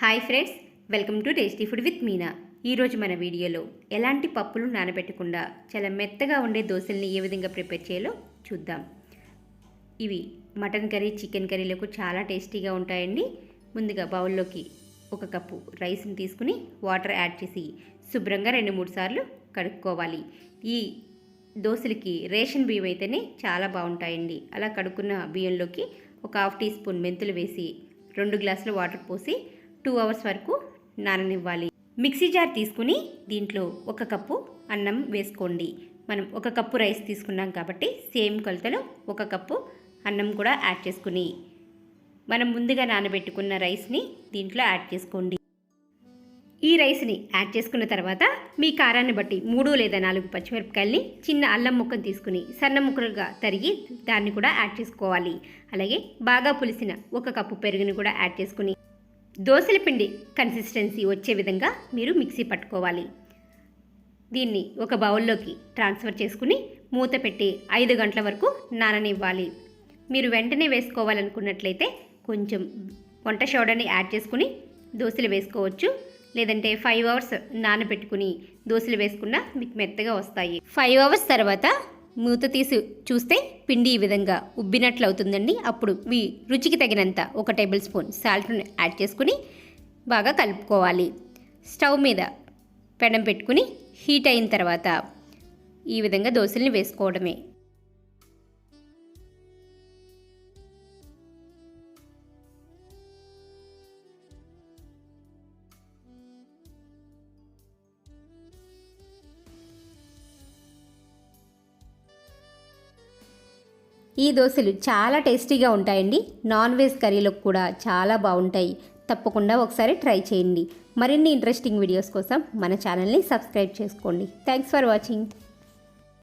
Hi friends, welcome to tasty food with Meena. ఈరోజు మన వీడియోలో ఎలాంటి పప్పులు నానబెట్టకుండా చాలా మెత్తగా ఉండే దోశల్ని ఏ విధంగా ప్రిపేర్ చేయాలో చూద్దాం. ఇవి మటన్ కర్రీ, చికెన్ కర్రీలకు చాలా టేస్టీగా ఉంటాయండి. ముందుగా బౌల్లోకి 1 కప్పు రైస్ని తీసుకుని వాటర్ యాడ్ చేసి శుభ్రంగా 2-3 సార్లు కడుక్కోవాలి. ఈ దోశలకి రేషన్ బియ్యం అయితేనే చాలా బాగుంటాయండి. అలా కడుక్కున్న బియ్యంలోకి 1/2 టీ స్పూన్ మెంతులు వేసి 2 గ్లాసుల వాటర్ పోసి 2 అవర్స్ వరకు నాననివ్వాలి. మిక్సీ జార్ తీసుకుని దీంట్లో 1 కప్పు అన్నం వేసుకోండి. మనం 1 కప్పు రైస్ తీసుకున్నాం కాబట్టి సేమ్ కొలతలో 1 కప్పు అన్నం కూడా యాడ్ చేసుకుని మనం ముందుగా నానబెట్టుకున్న రైస్ని దీంట్లో యాడ్ చేసుకోండి. ఈ రైస్ని యాడ్ చేసుకున్న తర్వాత మీ కారాన్ని బట్టి 3 లేదా 4 పచ్చిమిరపకాయలని చిన్న అల్లం ముక్కను తీసుకుని సన్న ముక్కలుగా తరిగి దాన్ని కూడా యాడ్ చేసుకోవాలి. అలాగే బాగా పులిసిన 1 కప్పు పెరుగుని కూడా యాడ్ చేసుకుని దోశల పిండి కన్సిస్టెన్సీ వచ్చే విధంగా మీరు మిక్సీ పట్టుకోవాలి. దీన్ని ఒక బౌల్లోకి ట్రాన్స్ఫర్ చేసుకుని మూత పెట్టి 5 గంటల వరకు నాననివ్వాలి. మీరు వెంటనే వేసుకోవాలనుకున్నట్లయితే కొంచెం వంట సోడాని యాడ్ చేసుకుని దోశలు వేసుకోవచ్చు. లేదంటే 5 అవర్స్ నానబెట్టుకుని దోశలు వేసుకున్నా మీకు మెత్తగా వస్తాయి. 5 అవర్స్ తర్వాత మూత తీసి చూస్తే పిండి ఈ విధంగా ఉబ్బినట్లు అవుతుందండి. అప్పుడు మీ రుచికి తగినంత 1 టేబుల్ స్పూన్ సాల్ట్ని యాడ్ చేసుకుని బాగా కలుపుకోవాలి. స్టవ్ మీద పెనం పెట్టుకుని హీట్ అయిన తర్వాత ఈ విధంగా దోశల్ని వేసుకోవడమే. ఈ దోశలు చాలా టేస్టీగా ఉంటాయండి. నాన్ వెజ్ కర్రీలకు కూడా చాలా బాగుంటాయి. తప్పకుండా ఒకసారి ట్రై చేయండి. మరిన్ని ఇంట్రెస్టింగ్ వీడియోస్ కోసం మన ఛానల్ని సబ్స్క్రైబ్ చేసుకోండి. Thanks for watching.